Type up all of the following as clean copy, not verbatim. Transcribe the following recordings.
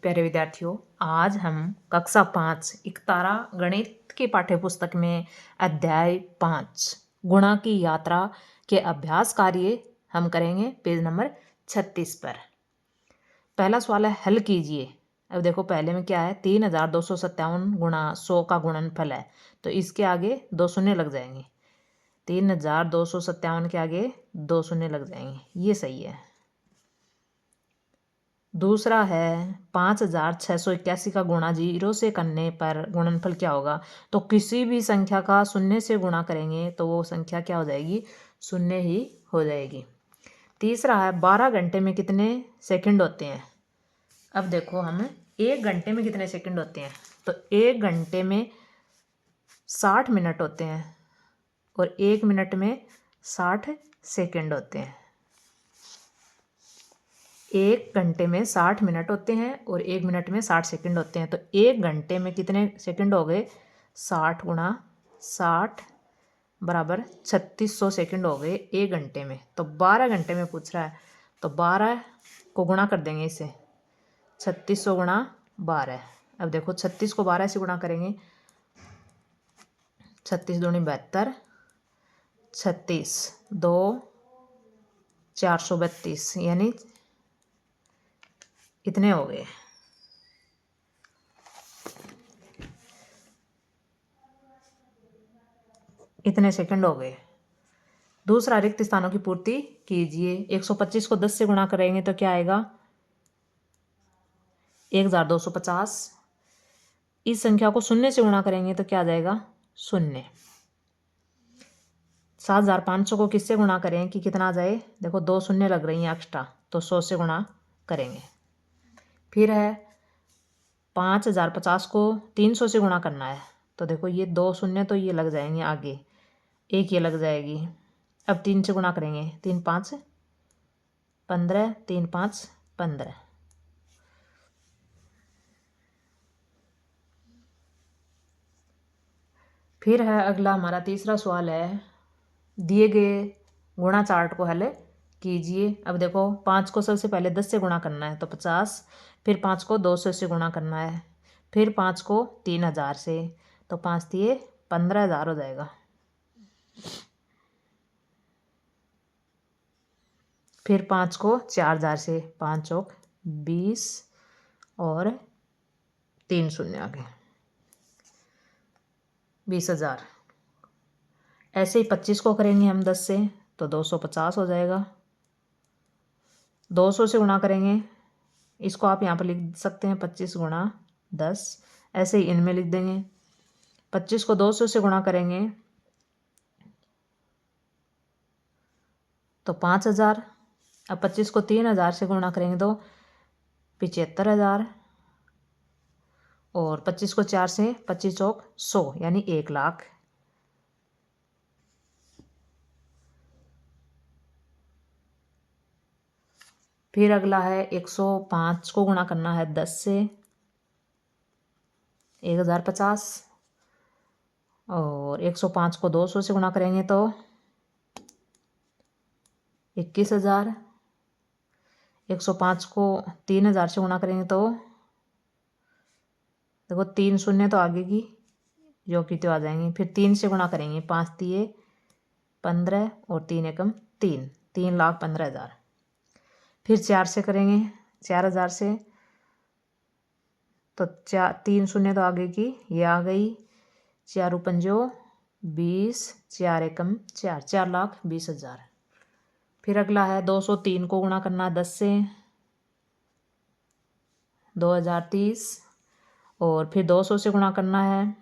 प्यारे विद्यार्थियों, आज हम कक्षा 5 इकतारा गणित की पाठ्यपुस्तक में अध्याय 5 गुणा की यात्रा के अभ्यास कार्य हम करेंगे पेज नंबर 36 पर। पहला सवाल है, हल कीजिए। अब देखो पहले में क्या है, 3257 गुणा 100 का गुणनफल है, तो इसके आगे 2 शून्य लग जाएंगे। 3257 के आगे 2 शून्य लग जाएंगे, ये सही है। दूसरा है 5681 का गुणा 0 से करने पर गुणनफल क्या होगा। तो किसी भी संख्या का शून्य से गुणा करेंगे तो वो संख्या क्या हो जाएगी, शून्य ही हो जाएगी। तीसरा है 12 घंटे में कितने सेकंड होते हैं। अब देखो हम 1 घंटे में कितने सेकंड होते हैं, तो 1 घंटे में 60 मिनट होते हैं और 1 मिनट में 60 सेकंड होते हैं। 1 घंटे में 60 मिनट होते हैं और 1 मिनट में 60 सेकंड होते हैं। तो 1 घंटे में कितने सेकंड हो गए, 60 गुणा 60 बराबर 3600 सेकंड हो गए 1 घंटे में। तो 12 घंटे में पूछ रहा है, तो 12 को गुणा कर देंगे इससे, 3600 गुणा 12। अब देखो 36 को 12 से गुणा करेंगे, 36 दूनी 72, 36 2 432, यानी इतने हो गए। इतने सेकंड हो गए। दूसरा, रिक्त स्थानों की पूर्ति कीजिए। 125 को 10 से गुणा करेंगे तो क्या आएगा, 1250। इस संख्या को शून्य से गुणा करेंगे तो क्या आ जाएगा, शून्य। 7500 को किससे गुणा करें कि कितना आ जाए, देखो 2 शून्य लग रही हैं एक्स्ट्रा, तो 100 से गुणा करेंगे। फिर है 5050 को 300 से गुणा करना है, तो देखो ये 2 शून्य तो ये लग जाएंगे आगे, एक ये लग जाएगी। अब 3 से गुणा करेंगे, 3 5 15, 3 5 15। फिर है अगला हमारा तीसरा सवाल है, दिए गए गुणा चार्ट को हल कीजिए। अब देखो 5 को सबसे पहले 10 से गुणा करना है तो 50, फिर 5 को 200 से गुणा करना है, फिर 5 को 3000 से, तो 5 दिए 15000 हो जाएगा। फिर 5 को 4000 से, 5 चौक 20 और 3 शून्य आगे 20000। ऐसे ही 25 को करेंगे हम 10 से तो 250 हो जाएगा। 200 से गुणा करेंगे, इसको आप यहाँ पर लिख सकते हैं 25 गुणा 10, ऐसे ही इनमें लिख देंगे। 25 को 200 से गुणा करेंगे तो 5000। अब 25 को 3000 से गुणा करेंगे तो 75000, और 25 को 4 से, 25 चौक 100 यानी 1 लाख। फिर अगला है 105 को गुणा करना है 10 से, 1050, और 105 को 200 से गुणा करेंगे तो 21000। 105 को 3000 से गुणा करेंगे तो देखो 3 शून्य तो आगे की जो कि तो आ जाएंगे। फिर 3 से गुणा करेंगे, 5 दिए 15 और 3 एकम 3, 3,15,000। फिर 4 से करेंगे, 4000 से, तो 3 शून्य तो आगे की ये आ गई, 4 पंजो 20, 4 एकम 4, 4,20,000। फिर अगला है 203 को गुणा करना है 10 से, 2030, और फिर 200 से गुणा करना है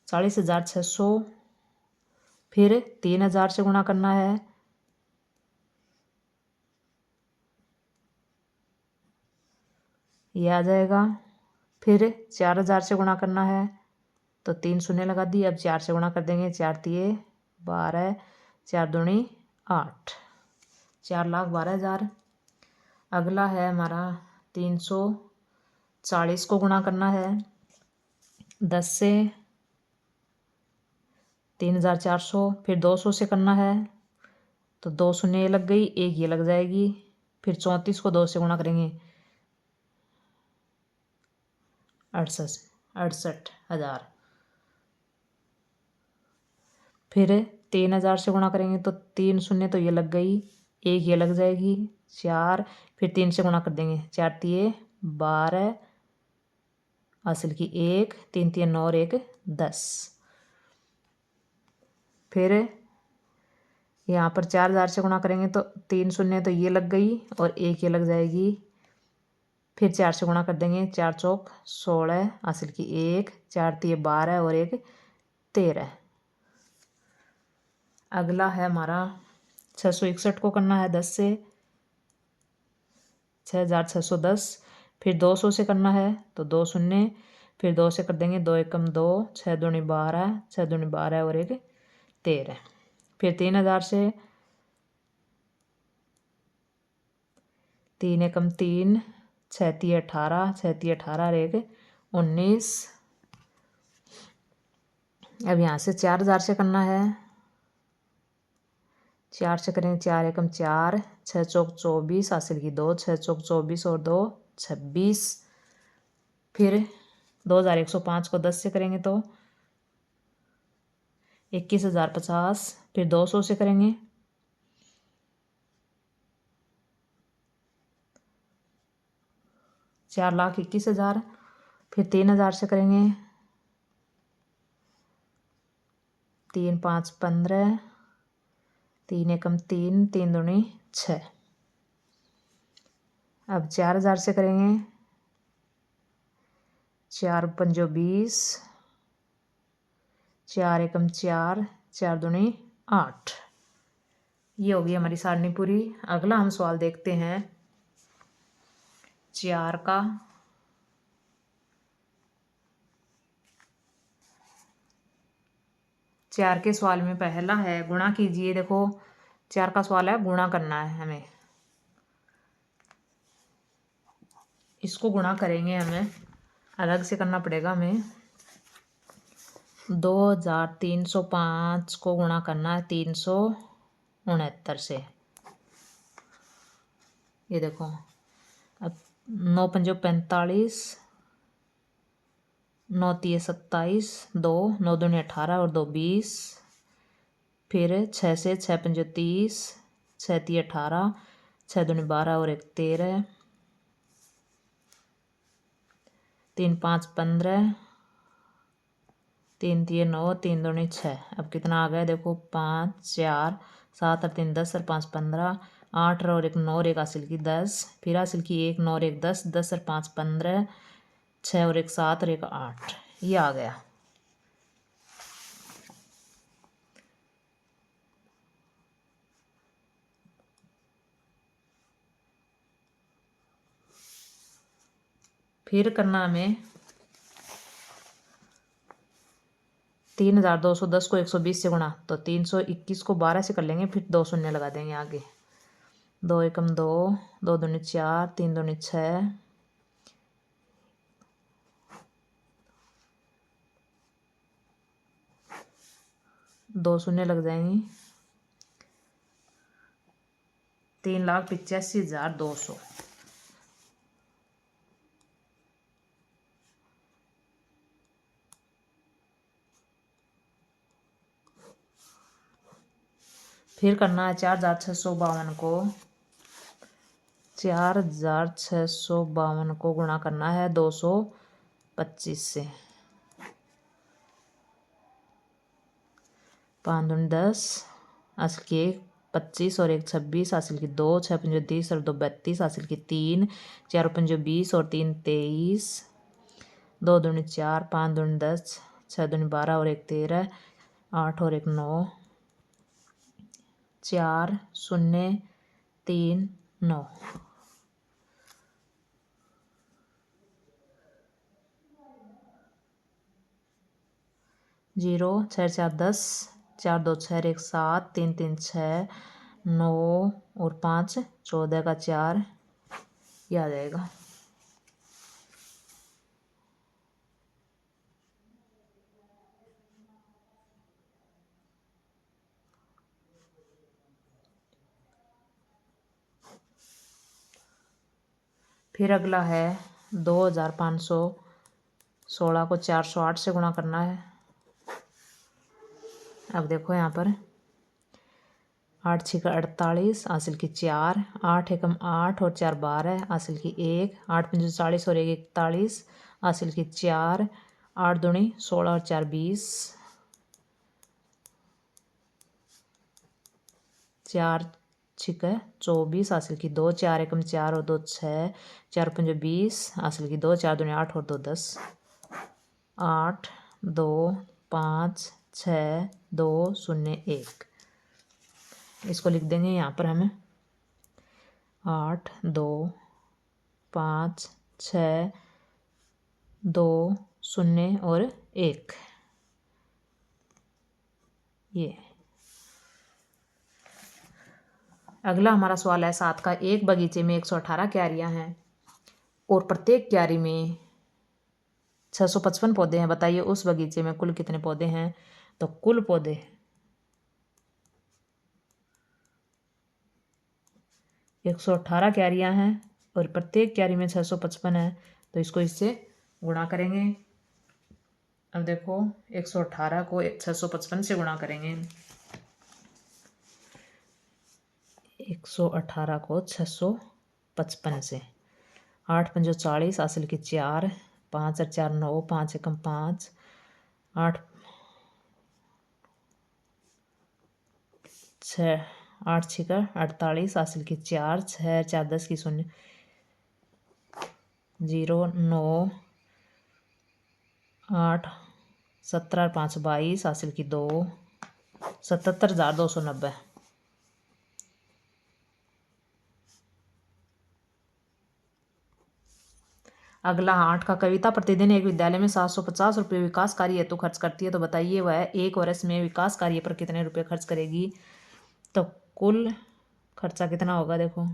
40,600। फिर 3000 से गुणा करना है, ये आ जाएगा। फिर 4000 से गुणा करना है तो 3 शून्य लगा दिए। अब 4 से गुणा कर देंगे, 4 दिए 12, 4 दूनी 8, 4,12,000। अगला है हमारा 340 को गुणा करना है 10 से, 3,400। फिर 200 से करना है तो 2 शून्य ये लग गई, 1 ये लग जाएगी। फिर 34 को 2 से गुणा करेंगे 68,000। फिर 3,000 से गुणा करेंगे तो 3 शून्य तो ये लग गई, 1 ये लग जाएगी, 4। फिर 3 से गुणा कर देंगे, 4 तिये 12, हासिल की 1, 3 तिये 9 और 1 10। फिर यहाँ पर 4,000 से गुणा करेंगे तो 3 शून्य तो ये लग गई और 1 ये लग जाएगी। फिर 4 से गुणा कर देंगे, 4 चौक 16, हासिल की 1, 4 तिये 12 और 1 13। अगला है हमारा 661 को करना है 10 से, 6,610। फिर 200 से करना है तो 2 शून्य, फिर 2 से कर देंगे, 2 एकम 2, 6 दूनी 12, 6 दूनी 12 और 1 13। फिर 3,000 से 3 एकम 3, 6 तिये 18, 6 तिये 18 और 1 19। अब यहाँ से 4,000 से करना है, 4 से करेंगे, 4 एकम 4, 6 चौक 24, हासिल की 2, 6 चौक 24 और 2 26। फिर 2,105 को 10 से करेंगे तो 21,050। फिर 200 से करेंगे 4,21,000। फिर 3,000 से करेंगे 3 5 15, 3 एकम 3, 3 दूनी 6। अब 4,000 से करेंगे 4 पंजो 20, 4 एकम 4, 4 दूनी 8। ये होगी हमारी सारणी पूरी। अगला हम सवाल देखते हैं 4 का। 4 के सवाल में पहला है गुणा कीजिए। देखो 4 का सवाल है, गुणा करना है हमें। इसको गुणा करेंगे, हमें अलग से करना पड़ेगा। हमें 2,305 को गुणा करना है 369 से। ये देखो, अब 9 पंजो 45, 9 तिये 27, 2 9 दूनी 18 और 2 20। फिर 6 से 6 पंजो 30, 6 तिये 18, 6 दूनी 12 और 1 13, 3 5 15, 3 तिये 9, 3 दूनी 6। अब कितना आ गया देखो, 5 4 7 और 3 10 और 5 15, 8 और 1 9 और 1 हासिल की 10। फिर हासिल की 1 9 और 1 10, 10 और 5 15, 6 और 1 7 और 1 8। ये आ गया। फिर करना हमें 3,210 को 120 से गुणा, तो 321 को 12 से कर लेंगे, फिर 2 शून्य लगा देंगे आगे। 2 एकम 2, 2 दूनी 4, 3 दूनी 6, 2 शून्य लग जाएंगी। 3,85,200। फिर करना है 4,652 को, 4,652 को गुणा करना है 225 से। 5 दूनी 10, हासिल की 1 25 और 1 26, हासिल की 2 6 पंजो 30 और 2 32, हासिल की 3 4 पंजो 20 और 3 23, 2 दूनी 4, 5 दूनी 10, 6 दूनी 12 और 1 13, 8 और 1 9, 4 शून्य 3 9। 0 6 4 10, 4 2 6 1 7, 3 3 6 9 और 5 14 का 4। ये आ जाएगा। फिर अगला है 2516 को 408 से गुणा करना है। अब देखो यहाँ पर 8 6 का 48, हासिल की 4, 8 एकम 8 और 4 12, हासिल की 1, 8 पंजे 40 और 1 41, हासिल की 4, 8 दूनी 16 और 4 20, 4 6 24, हासिल की 2, 4 एकम 4 और 2 6, 4 पंजे 20, हासिल की 2, 4 दूनी 8 और 2 10, 8 2 5 6 2 0 1। इसको लिख देंगे यहाँ पर हमें 8 2 5 6 2 0 और 1। ये अगला हमारा सवाल है 7 का। एक बगीचे में 118 क्यारियां हैं और प्रत्येक क्यारी में 655 पौधे हैं। बताइए उस बगीचे में कुल कितने पौधे हैं। तो कुल पौधे 118 क्यारियां हैं और प्रत्येक क्यारी में 655 है, तो इसको इससे गुणा करेंगे। अब देखो 118 को 655 से गुणा करेंगे। 118 को 655 से, 8 पंजो 40, हासिल की 4, 5 और 4 9, 5 एकम 5, 8 6 8 6 का 48, हासिल की 4, 6 4 10 की 0 0 9 8 17 और 5 22, हासिल की 2, 77,290। अगला 8 का। कविता प्रतिदिन एक विद्यालय में 750 रुपये विकास कार्य हेतु खर्च करती है, तो बताइए वह एक वर्ष में विकास कार्य पर कितने रुपए खर्च करेगी। तो कुल खर्चा कितना होगा। देखो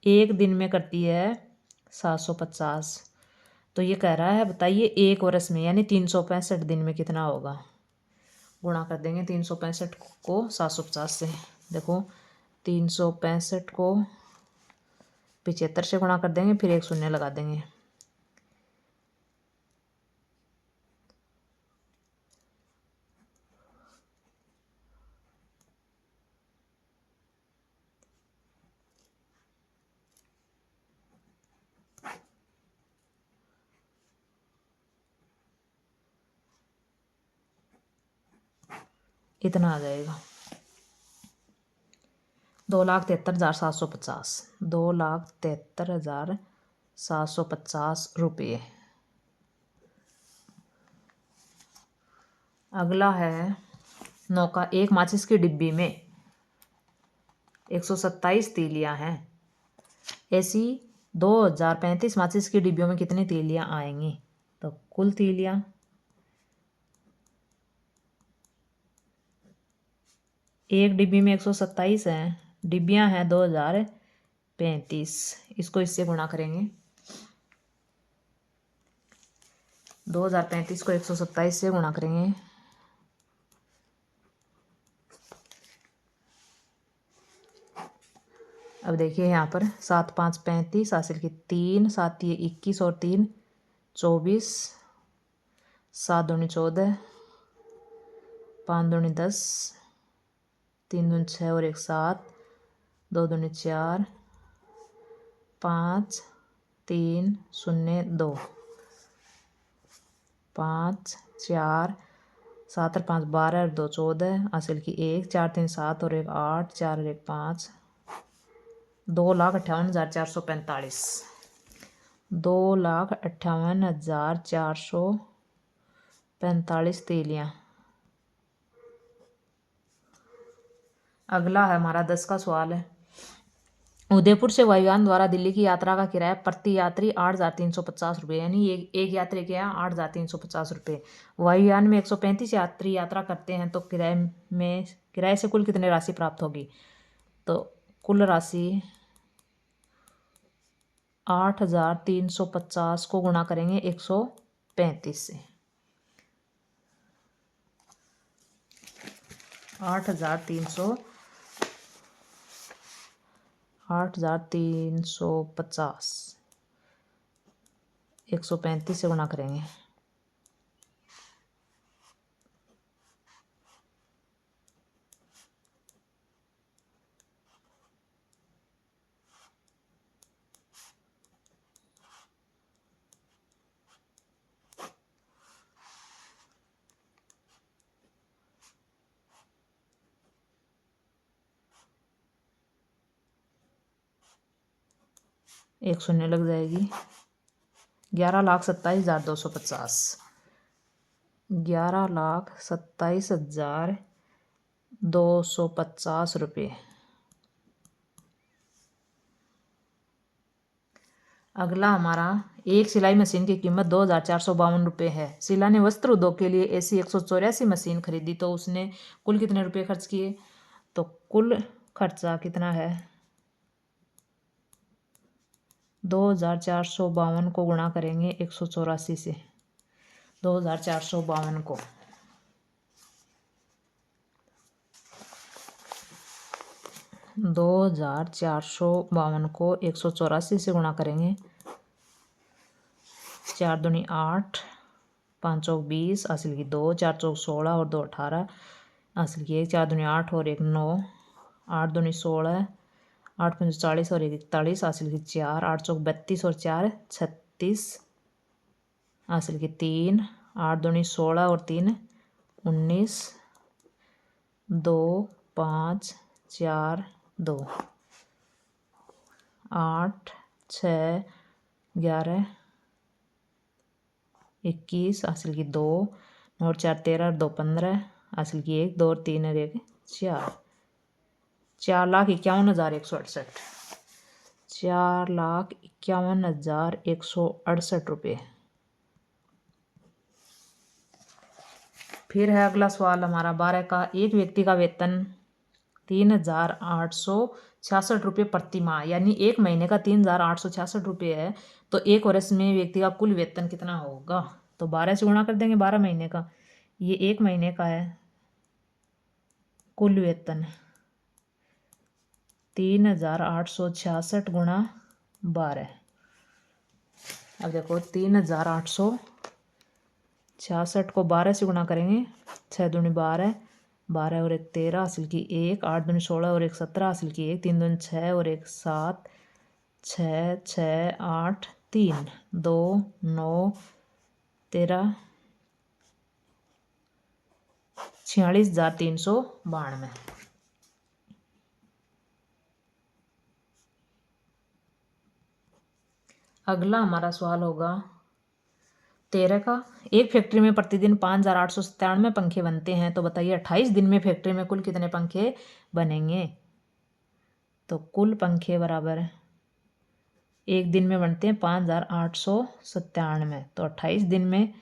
एक दिन में करती है 750, तो ये कह रहा है बताइए एक वर्ष में यानी 365 दिन में कितना होगा। गुणा कर देंगे 365 को 750 से। देखो 365 को 75 से गुणा कर देंगे, फिर एक शून्य लगा देंगे। इतना आ जाएगा 2,73,750, 2,73,750 रुपये। अगला है 9 का। एक माचिस की डिब्बी में 127 तीलियां हैं। ऐसी 2035 माचिस की डिब्बियों में कितनी तीलियां आएंगी। तो कुल तीलियां एक डिब्बी में 127 हैं, डिब्बियां हैं 2035, इसको इससे गुणा करेंगे। 2035 को 127 से गुणा करेंगे। अब देखिए यहाँ पर 7 5 35, हासिल की 3, 7 ये 21 और 3 24, 7 दूनी 14, 5 दूनी 10, 3 दूनी 6 और 1 7, 2 दूनी 4, 5 3 0 2, 5 4 7 और 5 12 और 2 14, हासिल की 1, 4 3 7 और 1 8, 4 और 1 5, 2,58,445, 2,58,445 तीलियां। अगला है हमारा 10 का सवाल है। उदयपुर से वायुयान द्वारा दिल्ली की यात्रा का किराया प्रति यात्री 8,350 रुपये, यानी एक यात्री के यहाँ 8,350 रुपये। वायुयान में 135 यात्री यात्रा करते हैं, तो किराए से कुल कितनी राशि प्राप्त होगी। तो कुल राशि 8,350 को गुणा करेंगे 135 से। 8,350 8,350 135 से गुणा करेंगे। एक शून्य लग जाएगी। 11,27,250 11,27,250 रुपये। अगला हमारा एक सिलाई मशीन की कीमत 2,452 रुपये है। शीला ने वस्त्र उद्योग के लिए ऐसी 184 मशीन खरीदी तो उसने कुल कितने रुपये खर्च किए? तो कुल खर्चा कितना है? 2,452 को गुणा करेंगे 184 से। 2,452 को 184 से गुणा करेंगे। 4 दूनी 8, 5 चौक 20, हासिल की 2, 4 चौक 16 और 2 18, हासिल की 1, 4 दूनी 8 और 1 9, 8 दूनी 16, 8 पंच 40 और 1 41, हासिल की 4, 8 चौक 32 और 4 36, हासिल की 3, 8 दूनी 16 और 3 19, 2 5 4 2, 8 6 11 21, हासिल की 2 और 4 13 और 2 15, हासिल की 1 2 और 3 और 1 4, 4,51,168 4,51,168 रुपये। फिर है अगला सवाल हमारा 12 का। एक व्यक्ति का वेतन 3,866 रुपये प्रति माह यानी एक महीने का 3,866 रुपये है तो एक वर्ष में व्यक्ति का कुल वेतन कितना होगा? तो 12 से गुणा कर देंगे 12 महीने का। ये एक महीने का है कुल वेतन 3,866 गुणा 12। अब देखो 3,866 को 12 से गुणा करेंगे। 6 दूनी 12, 12 और 1 13, हासिल की 1, 8 दूनी 16 और 1 17, हासिल की 1, 3 दूनी 6 और 1 7, 6 6 8 3 2 9 13 46,392। अगला हमारा सवाल होगा 13 का। एक फैक्ट्री में प्रतिदिन 5,897 पंखे बनते हैं तो बताइए 28 दिन में फैक्ट्री में कुल कितने पंखे बनेंगे? तो कुल पंखे बराबर एक दिन में बनते हैं 5,897 तो 28 दिन में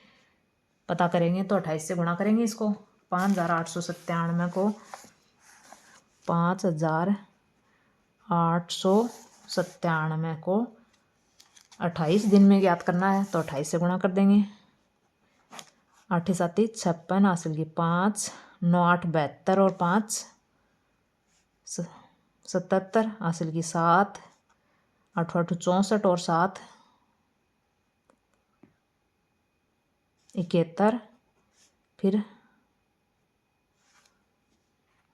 पता करेंगे तो 28 से गुणा करेंगे इसको। 5,897 को 5,897 को 28 दिन में ज्ञात करना है तो 28 से गुणा कर देंगे। 8 7 56, हासिल की 5, 9 8 72 और 5 77, हासिल की 7, 8 8 64 और 7 71, फिर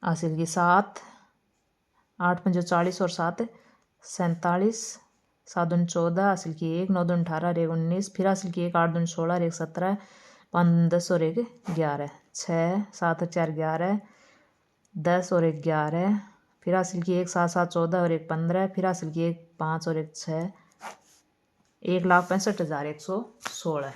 हासिल की 7, 8 5 40 और 7 47, 7 दूनी 14, हासिल की 1, 9 दूनी 18 और 1 19, फिर हासिल की 1, 8 दूनी 16 और 1 17, 5 10 और 1 11, 6 7 और 4 11, 10 और 1 11, फिर हासिल की 1 7 7 14 और 1 15, फिर हासिल की 1 5 और 1 6, 1,65,116,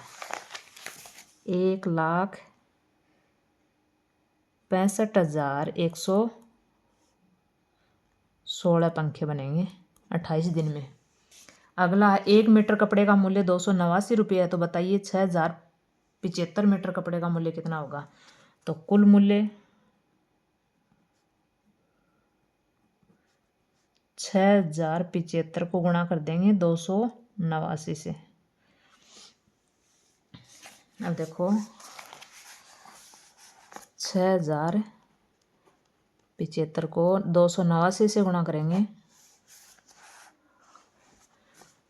1,65,116 पंखे बनेंगे 28 दिन में। अगला है 1 मीटर कपड़े का मूल्य 289 रुपये है तो बताइए 6,075 मीटर कपड़े का मूल्य कितना होगा? तो कुल मूल्य 6,075 को गुणा कर देंगे 289 से। अब देखो 6,075 को 289 से गुणा करेंगे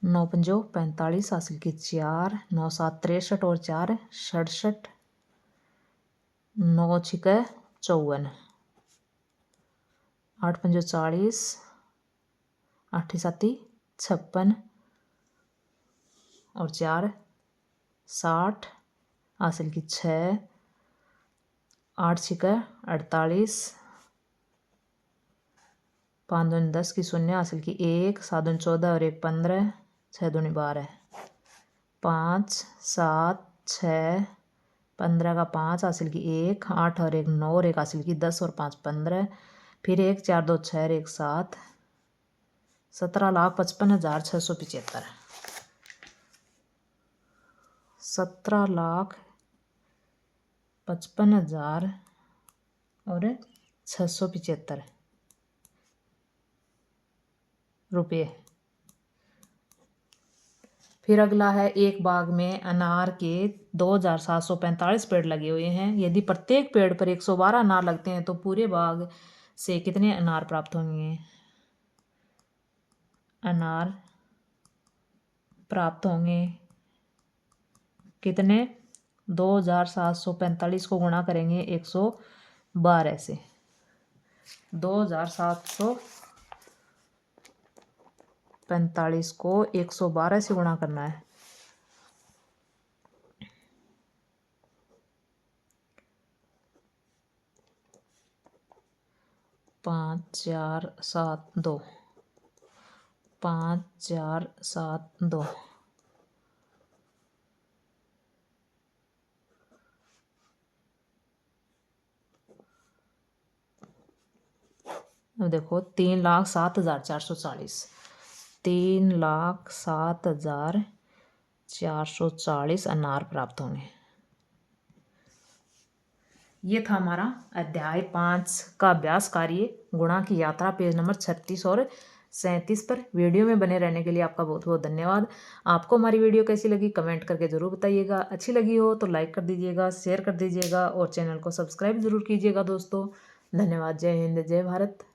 9 पंजो 45 हासिल की 4, 9 7 63 और 4 67, 9 छिके 54, 8 पंजो 40, 8 साती 56 और 4 60 हासिल की 6, 8 छिके 48, 5 दूनी 10 की 0 हासिल की 1, 7 दूनी 14 और 1 15, 6 दूनी 12, 5 7 6 15 का 5 हासिल की 1, 8 और 1 9 और 1 हासिल की 10 और 5 15, फिर 1 4 2 6 और 1 7, 17,55,675, 17,55,675 और 675 रुपये। फिर अगला है, एक बाग में अनार के 2,745 पेड़ लगे हुए हैं। यदि प्रत्येक पेड़ पर 112 अनार लगते हैं तो पूरे बाग से कितने अनार प्राप्त होंगे? अनार प्राप्त होंगे कितने? 2,745 को गुणा करेंगे 112 से। 2,745 को 112 से गुणा करना है। 5 4 7 2, 5 4 7 2, अब देखो 3,07,440, 3,07,440 अनार प्राप्त होंगे। ये था हमारा अध्याय 5 का अभ्यास कार्य गुणा की यात्रा, पेज नंबर 36 और 37 पर। वीडियो में बने रहने के लिए आपका बहुत बहुत धन्यवाद। आपको हमारी वीडियो कैसी लगी कमेंट करके ज़रूर बताइएगा। अच्छी लगी हो तो लाइक कर दीजिएगा, शेयर कर दीजिएगा और चैनल को सब्सक्राइब ज़रूर कीजिएगा दोस्तों। धन्यवाद। जय हिंद, जय भारत।